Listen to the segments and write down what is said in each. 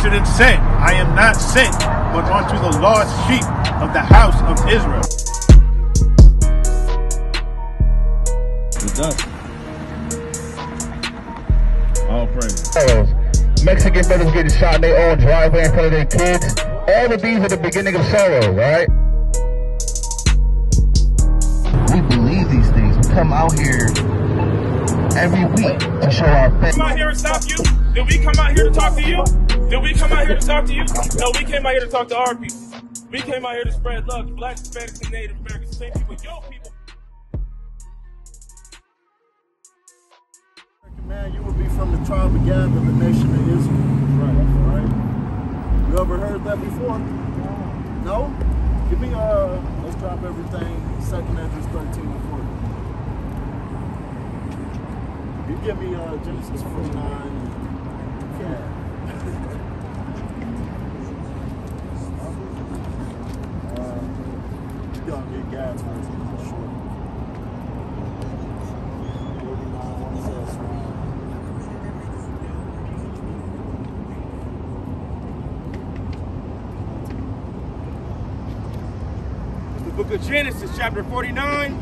shouldn't say, I am not sent, but unto the lost sheep of the house of Israel. It does. All praise. Mexican brothers getting shot in their own driveway in front of their kids. All of these are the beginning of sorrow, right? We believe these things. We come out here every week to show our faith. Come out here and stop you? Did we come out here to talk to you? Did we come out here to talk to you? No, we came out here to talk to our people. We came out here to spread love to blacks, Hispanics, and Native Americans. Same people, your people. Man, you will be from the tribe of Gad of the nation of Israel. Right? You ever heard that before? No? Give me, let's drop everything. 2nd Esdras 13 and 40. You give me Genesis 49. Yeah. You're going to get Gad's version for sure. 49 says, Book of Genesis, chapter 49,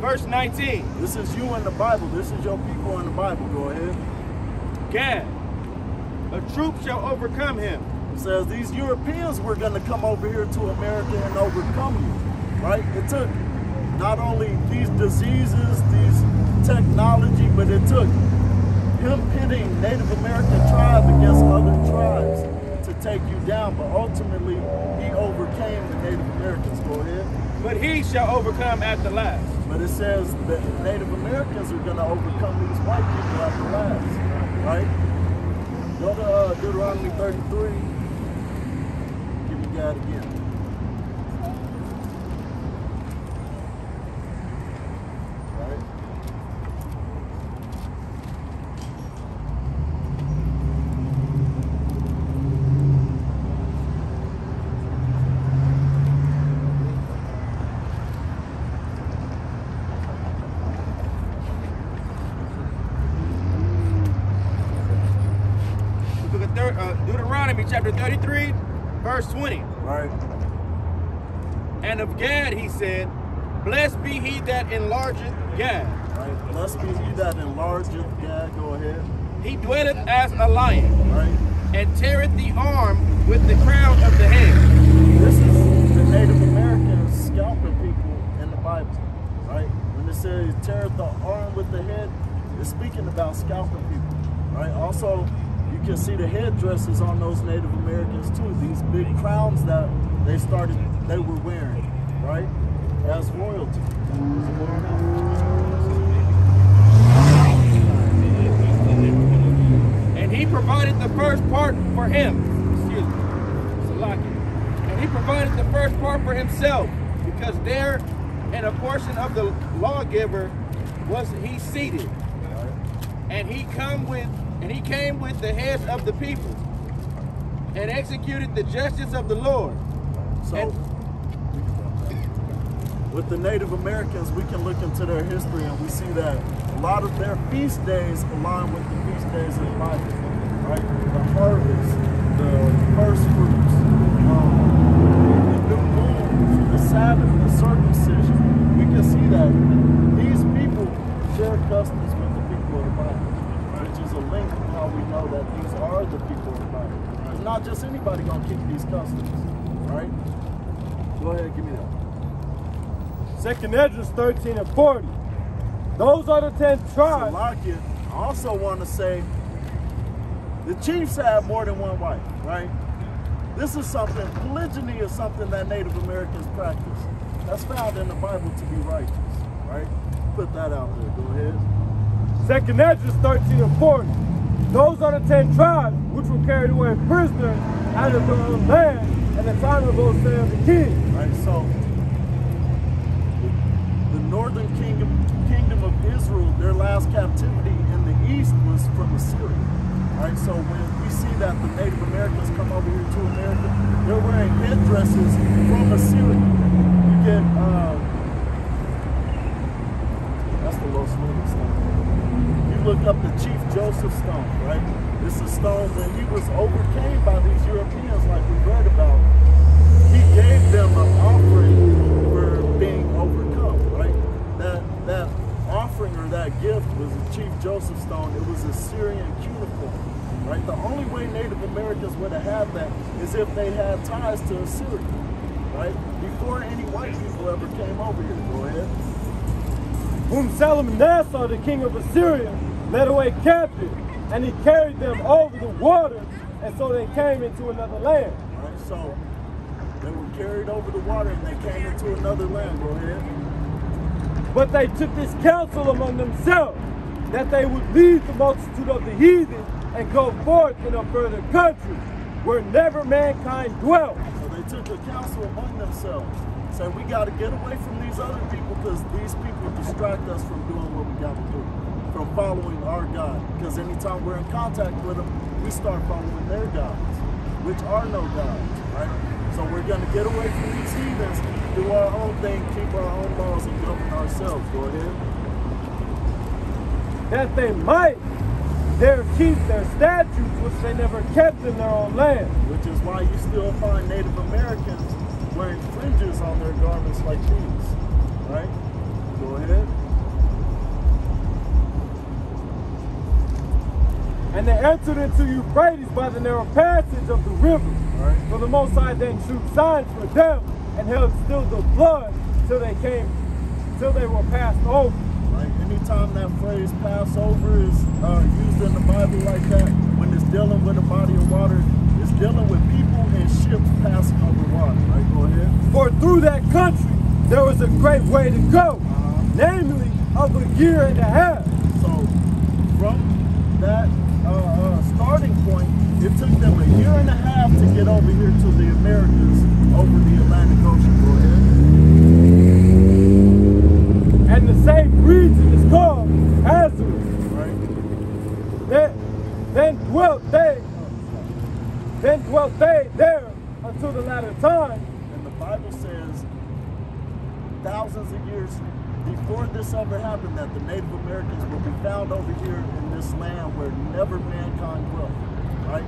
verse 19. This is you in the Bible. This is your people in the Bible. Go ahead. Gad, a troop shall overcome him. It says these Europeans were going to come over here to America and overcome you. Right? It took not only these diseases, these technology, but it took him pitting Native American tribes against other tribes to take you down. But ultimately, he overcame the Native Americans. Go ahead. But he shall overcome at the last. But it says that Native Americans are going to overcome these white people at the last. Right? Go to Deuteronomy 33. Give me God again. Right? Deuteronomy chapter 33, verse 20. Right. And of Gad he said, blessed be he that enlargeth Gad. Right. Blessed be he that enlargeth Gad. Go ahead. He dwelleth as a lion. Right. And teareth the arm with the crown of the head. This is the Native Americans scalping people in the Bible. Right. When it says teareth the arm with the head, it's speaking about scalping people. Right. Also, you can see the headdresses on those Native Americans too. These big crowns that they were wearing, right? As royalty. And he provided the first part for him. Excuse me. Salaki. And he provided the first part for himself, because there in a portion of the lawgiver was he seated. And he came with the heads of the people and executed the justice of the Lord. So, with the Native Americans, we can look into their history and we see that a lot of their feast days align with the feast days of the Bible, right? The harvest, the first fruits, the new moon, the Sabbath, the circumcision. We can see that these people share customs with the people of the Bible. Is a link of how we know that these are the people of the Bible. It's not just anybody gonna keep these customs, right? Go ahead, give me that. 2nd Esdras 13 and 40. Those are the 10 tribes. I also want to say the chiefs have more than one wife, right? This is something, polygyny is something that Native Americans practice. That's found in the Bible to be righteous, right? Put that out there, go ahead. 2nd Esdras 13 and 40. Those are the 10 tribes which were carried away prisoners out of their own land at the time of Hosea the king. Right, so the northern kingdom of Israel, their last captivity in the east was from Assyria. Right, so when we see that the Native Americans come over here to America, they're wearing headdresses from Assyria. You get that's the Los Lunas thing. You look up the Chief Joseph Stone, right? It's a stone when he was overcame by these Europeans, like we read about. He gave them an offering for being overcome, right? That offering or that gift was a Chief Joseph Stone. It was a Syrian cuneiform, right? The only way Native Americans would have had that is if they had ties to Assyria, right? Before any white people ever came over here. Go ahead. Whom Salmanassar, the king of Assyria, led away captive, and he carried them over the waters, and so they came into another land. Right, so they were carried over the water and they came into another land. Go ahead. But they took this counsel among themselves, that they would leave the multitude of the heathen and go forth in a further country, where never mankind dwelt. So they took a counsel among themselves. Said, we got to get away from these other people because these people distract us from doing what we got to do, from following our God. Because anytime we're in contact with them, we start following their gods, which are no gods, right? So we're going to get away from these heathens, do our own thing, keep our own laws, and govern ourselves. Go ahead. That they might dare keep their statutes, which they never kept in their own land. Which is why you still find Native Americans wearing fringes on their garments like these, right? Go ahead. And they entered into Euphrates by the narrow passage of the river. Right. For the Most High then shewed signs for them and held still the blood till they were passed over. Right. Anytime that phrase Passover is used in the Bible like that, when it's dealing with a body of water, it's dealing with people and ships passing over water. Right, go ahead. For through that country there was a great way to go, namely of a year and a half. So from that starting point, it took them a year and a half to get over here to the Americas over the Atlantic Ocean. Go ahead. And the same region is called Hazarus. Right. Then dwelt they there until the latter time. And the Bible says thousands of years before this ever happened that the Native Americans will be found over here in this land where never mankind dwelt, right?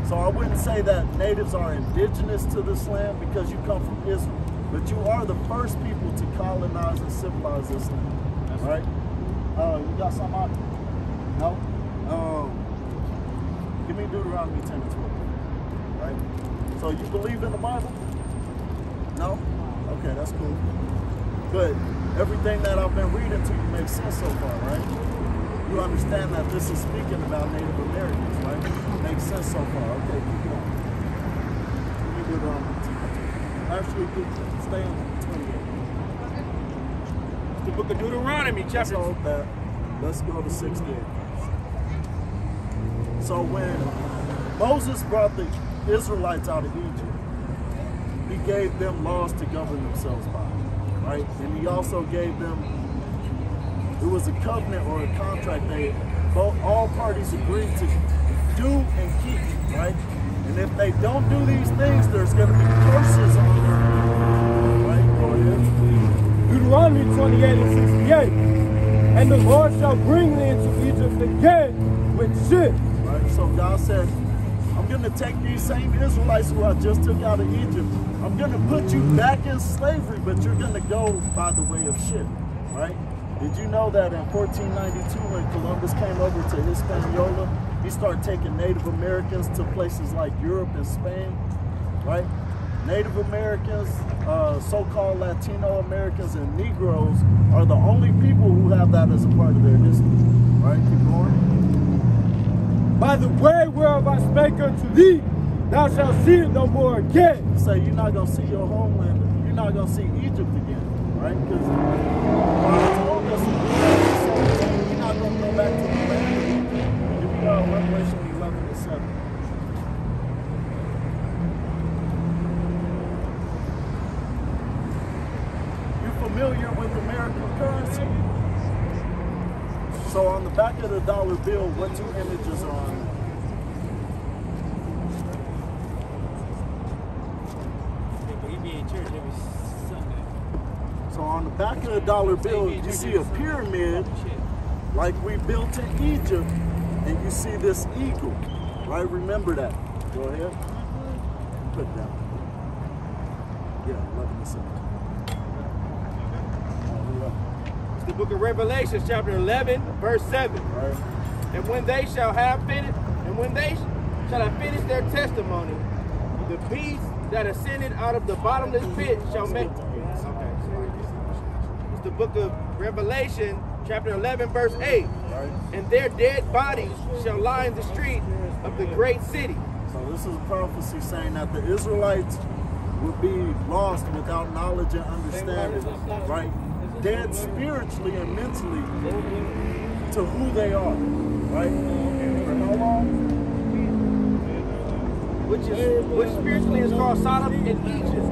So I wouldn't say that natives are indigenous to this land because you come from Israel, but you are the first people to colonize and civilize this land, right? You got something out? No? Give me Deuteronomy 10 and 12, right? So you believe in the Bible? No? Okay, that's cool. But everything that I've been reading to you makes sense so far, right? You understand that this is speaking about Native Americans, right? Makes sense so far. Okay, keep going. You do actually stay on 28. The book of Deuteronomy, chapter. Let's go to 68. So when Moses brought the Israelites out of Egypt, he gave them laws to govern themselves by. Right? And he also gave them, it was a covenant or a contract all parties agreed to do and keep, right? And if they don't do these things, there's going to be curses on them. Right? Go ahead. Deuteronomy 28 and 68. And the Lord shall bring thee into Egypt again with ships. Right? So God said, I'm going to take these same Israelites who I just took out of Egypt. I'm going to put you back in slavery, but you're going to go by the way of ship, right? Did you know that in 1492, when Columbus came over to Hispaniola, he started taking Native Americans to places like Europe and Spain, right? Native Americans, so-called Latino Americans, and Negroes are the only people who have that as a part of their history, right? Keep going. By the way whereof I spake unto thee, thou shalt see it no more again. So you're not going to see your homeland. You're not going to see Egypt again, right? Because God told us we're not going to go back to the land of Egypt. Here we are, Revelation 11 and 7. You familiar with American currency? So on the back of the dollar bill, what two images are on it? So on the back of the dollar bill, you see a pyramid like we built in Egypt, and you see this eagle, right? Remember that. Go ahead. Put it down. Yeah, 11 and 17. It's the book of Revelation, chapter 11, verse 7. Right. And when they shall have finished their testimony, the beast that ascended out of the bottomless pit shall make. It's the book of Revelation, chapter 11, verse 8. Right. And their dead bodies shall lie in the street of the great city. So this is a prophecy saying that the Israelites would be lost without knowledge and understanding, right? Dead spiritually and mentally to who they are, right? For how long? Which spiritually is called Sodom and Egypt,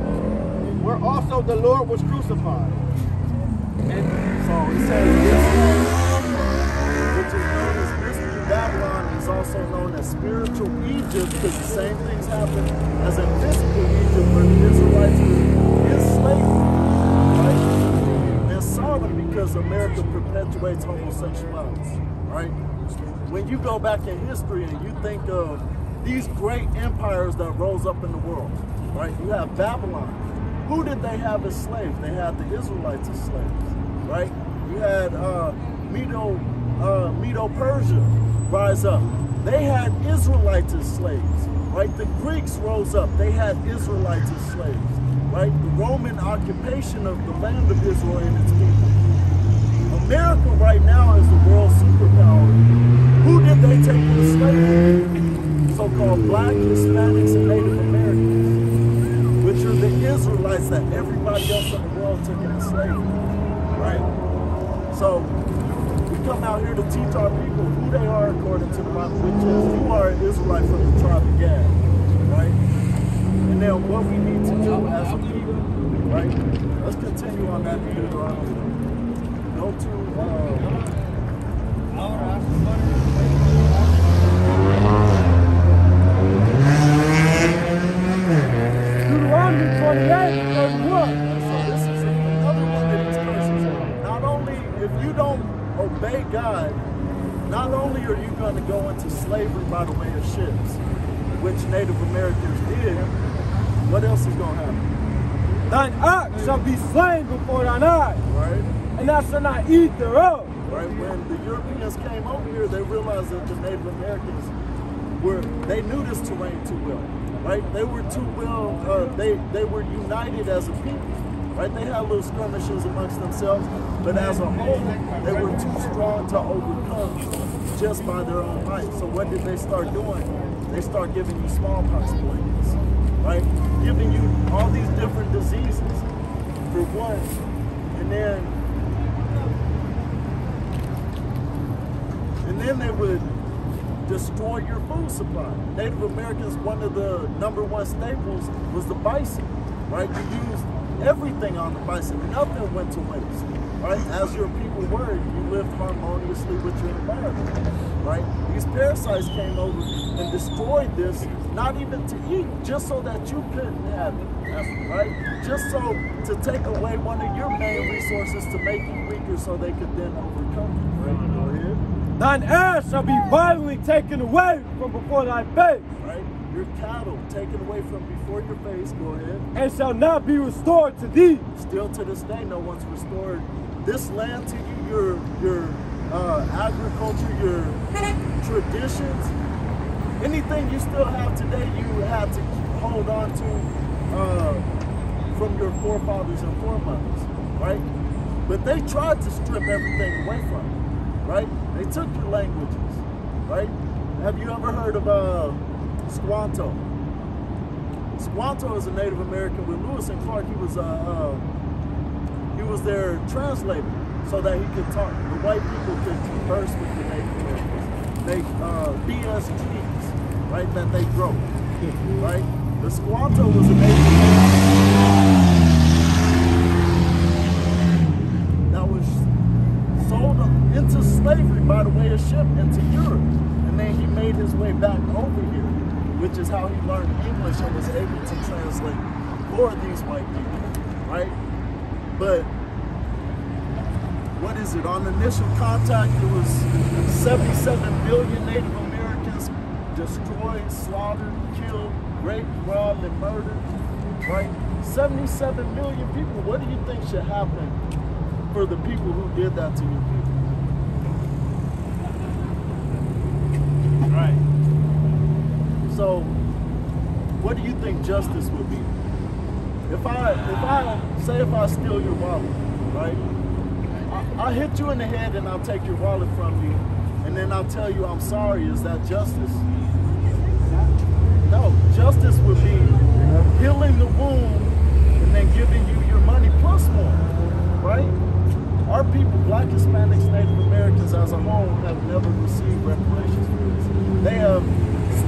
where also the Lord was crucified. And so it says this land, which is known as mystery Babylon, is also known as spiritual Egypt, because the same things happen as in physical Egypt, where the Israelites were in slavery, right? And Sodom, because America perpetuates homosexuality, right? When you go back in history and you think of these great empires that rose up in the world, right? You have Babylon. Who did they have as slaves? They had the Israelites as slaves, right? You had Medo-Persia rise up. They had Israelites as slaves, right? The Greeks rose up. They had Israelites as slaves, right? The Roman occupation of the land of Israel and its people. America right now is the world superpower. Who did they take as slaves? So-called Black, Hispanics, and Native Americans, which are the Israelites that everybody else in the world took into slavery, right? So we come out here to teach our people who they are according to the Bible, which is you are an Israelite from the tribe of Gad, right? And then what we need to do as a people, right? Let's continue on that Deuteronomy. Go to Deuteronomy 28:31. So this is another one of these curses. Not only if you don't obey God, not only are you going to go into slavery by the way of ships, which Native Americans did, what else is going to happen? Thine ox shall be slain before thine eyes, Right? and thou shalt not eat thereof. Right? When the Europeans came over here, they realized that the Native Americans they knew this terrain too well. Right? They were too well, they were united as a people. Right? They had little skirmishes amongst themselves, but as a whole, they were too strong to overcome just by their own might. So what did they start doing? They start giving you smallpox plagues, right? Giving you all these different diseases for one, and then they would destroy your food supply. Native Americans, one of the #1 staples was the bison, right? You used everything on the bison. Nothing went to waste, right? As your people were, you lived harmoniously with your environment, right? These parasites came over and destroyed this, not even to eat, just so that you couldn't have it, right? Just so to take away one of your main resources to make you weaker so they could then overcome you, right? Go ahead. Thine ass shall be violently taken away from before thy face, Right? Your cattle taken away from before your face, go ahead. and shall not be restored to thee. Still to this day, no one's restored this land to you, your agriculture, your traditions. Anything you still have today, you had to hold on to from your forefathers and foremothers, right? But they tried to strip everything away from you, right? They took your languages, right? Have you ever heard of Squanto? Squanto is a Native American with Lewis and Clark. He was their translator so that he could talk. The white people could converse with the Native Americans. They BSGs, right? That they grow, right? The Squanto was a Native American that was sold into slavery by the way of ship into Europe, and then he made his way back over here, which is how he learned English and was able to translate for these white people, right? But what is it? On initial contact, it was 77 million Native Americans destroyed, slaughtered, killed, raped, robbed, and murdered, right? 77 million people. What do you think should happen for the people who did that to your people? Right. So, what do you think justice would be? If I steal your wallet, right? I'll hit you in the head and I'll take your wallet from you, and then I'll tell you I'm sorry. Is that justice? No, justice would be healing the wound and then giving you your money plus more, right? Our people, Black, Hispanics, Native Americans as a whole, have never received reparations for this. They have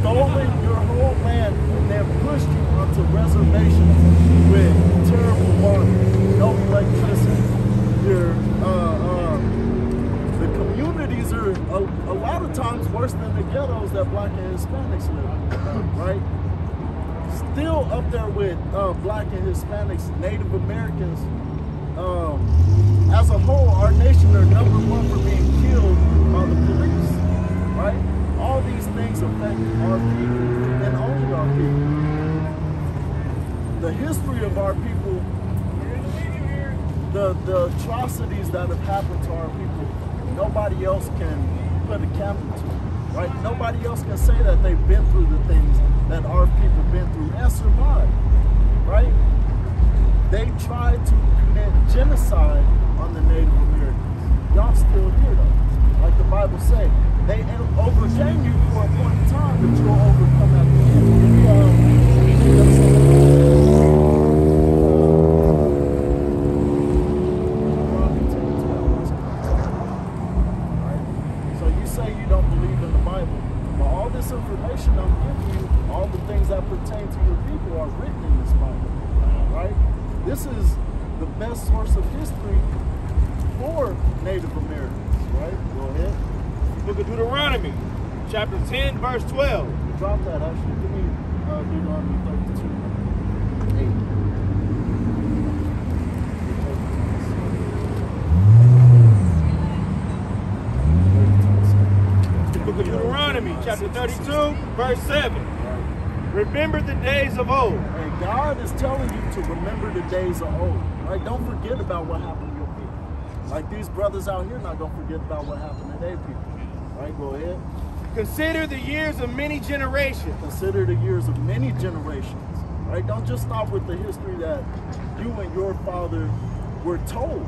stolen your whole land and then pushed you onto reservations with terrible water, no electricity. The communities are a lot of times worse than the ghettos that Black and Hispanics live in, right? Still up there with Black and Hispanics, Native Americans. As a whole, our nation are #1 for being killed by the police, right? All these things affect our people and only our people. The history of our people, the atrocities that have happened to our people, nobody else can put a camera to, right? Nobody else can say that they've been through the things that our people been through and survived, right? They tried to commit genocide on the Native Americans. Y'all still here though. Like the Bible say, they overcame you for a point in time, but you'll overcome at the end. So you say you don't believe in the Bible, but all this information I'm giving you, all the things that pertain to your people are written in this Bible, right? This is the best source of history for Native Americans, right? Go ahead. Book of Deuteronomy, chapter 10, verse 12. Drop that, actually. Give me Deuteronomy 32. 8. Book of Deuteronomy, chapter 32, verse 7. Remember the days of old. And God is telling you to remember the days of old, right? Don't forget about what happened to your people. Like these brothers out here not gonna forget about what happened to their people. Right, go ahead. Consider the years of many generations. Consider the years of many generations, right? Don't just stop with the history that you and your father were told,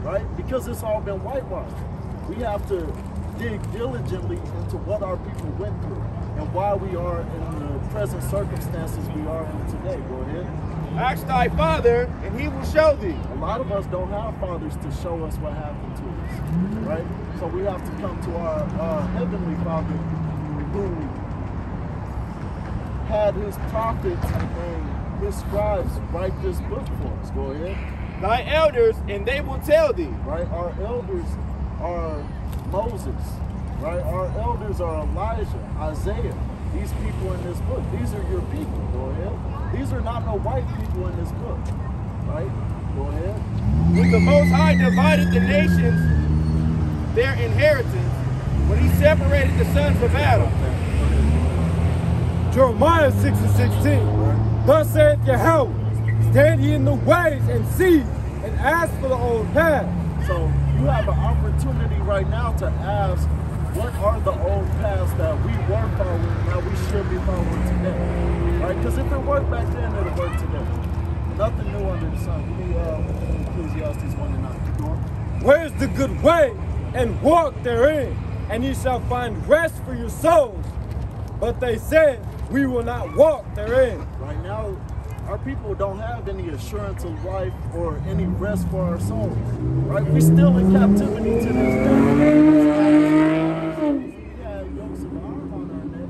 right? Because it's all been whitewashed. We have to dig diligently into what our people went through and why we are in the present circumstances we are in today. Go ahead. Ask thy father, and he will show thee. A lot of us don't have fathers to show us what happened to us, right? So we have to come to our Heavenly Father who had his prophets and his scribes write this book for us. Go ahead. Thy elders, and they will tell thee. Right? Our elders are Moses, right? Our elders are Elijah, Isaiah. These people in this book, these are your people. Go ahead. These are not no white people in this book, right? Go ahead. When the Most High divided the nations, their inheritance, when he separated the sons of Adam. Jeremiah 6 and 16. Thus saith Yahweh, stand ye in the ways and see, and ask for the old path. So you have an opportunity right now to ask, what are the old paths that we were following that we should be following today? Right? Because if it worked back then, it'll work today. Nothing new under the sun. Give me Ecclesiastes 1 and 9. Keep going. Where is the good way, and walk therein, and ye shall find rest for your souls. But they said, we will not walk therein. Right now, our people don't have any assurance of life or any rest for our souls. Right? We're still in captivity to this day. We have yokes of iron on our neck.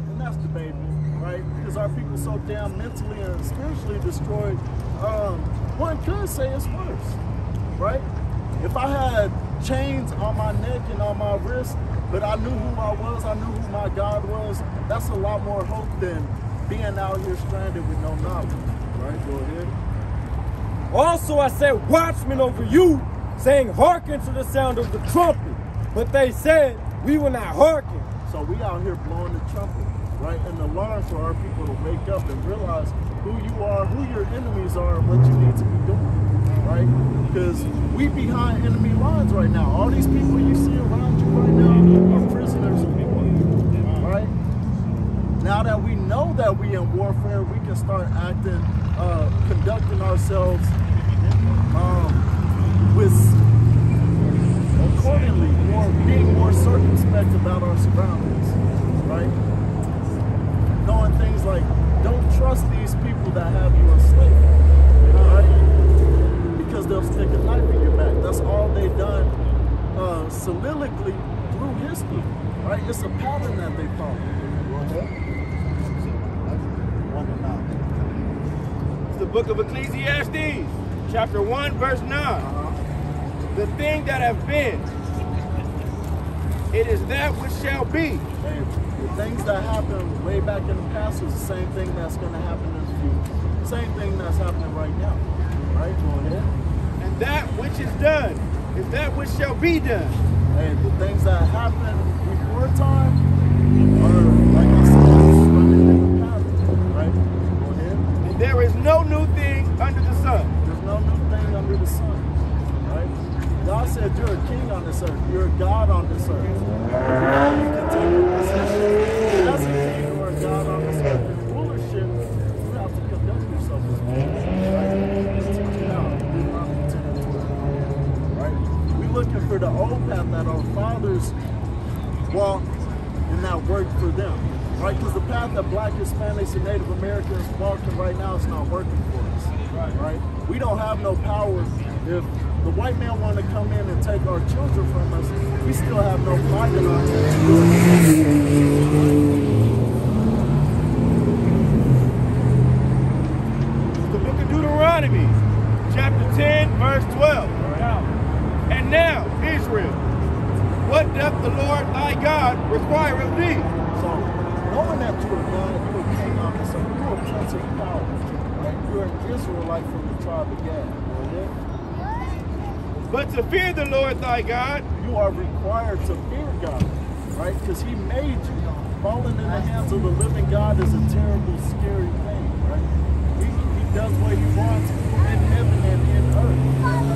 And that's debatable, right? Because our people so damn mentally and spiritually destroyed. One could say it's worse, right? If I had chains on my neck and on my wrist, but I knew who I was, I knew who my God was, that's a lot more hope than being out here stranded with no knowledge, right? Go ahead. Also I set watchmen over you, saying, hearken to the sound of the trumpet. But they said, we will not hearken. So we out here blowing the trumpet, right? An alarm for our people to wake up and realize who you are, who your enemies are, and what you need to be doing, right? Because we behind enemy lines right now. All these people you see around you right now are prisoners of war, right? Now that we know that we in warfare, we can start acting, conducting ourselves with accordingly, being more circumspect about our surroundings, right? Knowing things like, don't trust these people that have you enslaved, right? Because they'll stick a knife in your back. That's all they've done soliloquy through history, right? It's a pattern that they follow. It's the book of Ecclesiastes, chapter 1, verse 9. The thing that have been, it is that which shall be. Hey, the things that happened way back in the past is the same thing that's going to happen in the future. Same thing that's happening right now. Right? Go ahead. And that which is done is that which shall be done. Hey, the things that happened before time are, like I said, running in the pattern. Right? Go ahead. And there is no new thing under the sun. There's no new thing under the sun. Right? God said you're a king on this earth. You're a God on this earth. You can take a position as a king or a God on this earth. In rulership, you have to conduct yourself as one. Right? It's teaching how. Right? We're looking for the old path that our fathers walked and that worked for them. Right? Because the path that Black, Hispanics, and Native Americans walking right now is not working for us. Right? We don't have no power if the white man want to come in and take our children from us. We still have no fight in our hands. The book of Deuteronomy, chapter 10, verse 12. And now, Israel, what doth the Lord thy God require of thee? So, knowing that you are God, you are king on this earth, you are prince of power, right? You're an Israelite from the tribe of Gad. But to fear the Lord thy God, you are required to fear God, right? Because he made you. Falling in the hands of the living God is a terrible, scary thing, right? He does what he wants in heaven and in earth,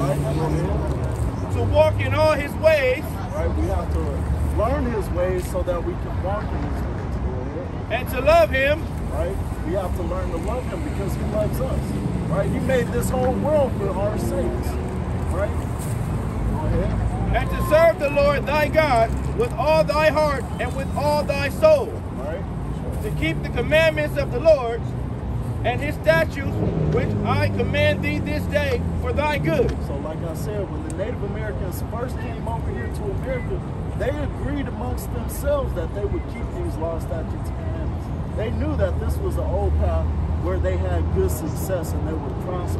right? to walk in all his ways, right? We have to learn his ways so that we can walk in his ways, and to love him, right? We have to learn to love him because he loves us, right? He made this whole world for our sakes, right? and to serve the Lord thy God with all thy heart and with all thy soul, right? to keep the commandments of the Lord and his statutes, which I command thee this day for thy good. So like I said, when the Native Americans first came over here to America, they agreed amongst themselves that they would keep these laws, statutes, and commandments. They knew that this was an old path where they had good success and they would prosper,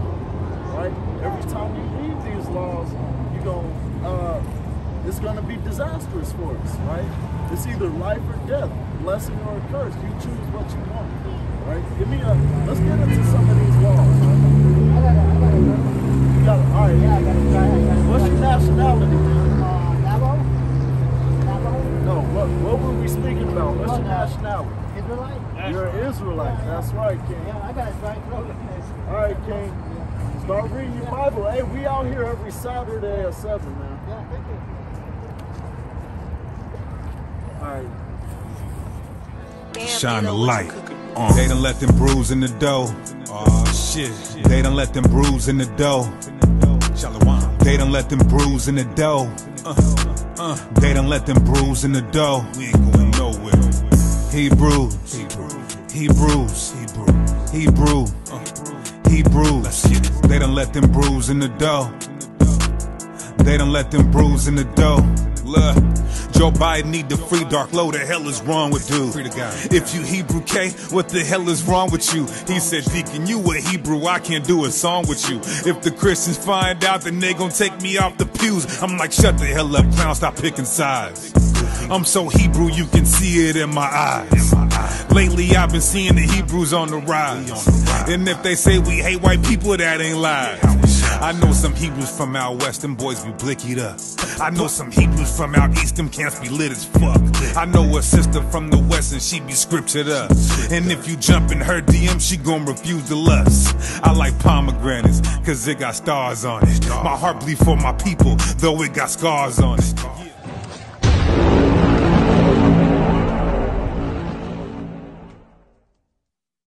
right? Every time you leave these laws, it's gonna be disastrous for us, right? It's either life or death, blessing or a curse. You choose what you want, right? Let's get into some of these laws. You got it. All right. What's your nationality, man? No, what were we speaking about? What's your nationality? Israelite? You're an Israelite. That's right, King. Yeah, I got it right. All right, King. Start reading your Bible. Hey, we out here every Saturday at 7, man. Yeah, thank you. All right. Shine the light. They done let them bruise in the dough. Oh shit. They done let them bruise in the dough. They done let them bruise in the dough. They done let them bruise in the dough. We ain't going nowhere. Hebrews. They done let them bruise in the dough. They done let them bruise in the dough. Look, Joe Biden need to free Dark Low. The hell is wrong with dude? Free the guy. If you Hebrew K, what the hell is wrong with you? He said, Deacon, you a Hebrew, I can't do a song with you. If the Christians find out, then they gon' take me off the pews. I'm like, shut the hell up, clown, stop picking sides. I'm so Hebrew, you can see it in my eyes. Lately, I've been seeing the Hebrews on the rise. And if they say we hate white people, that ain't lies. I know some Hebrews from out west, them boys be blickied up. I know some Hebrews from out east, them camps be lit as fuck. I know a sister from the west and she be scriptured up. And if you jump in her DM, she gon' refuse to lust. I like pomegranates, cause it got stars on it. My heart bleed for my people, though it got scars on it.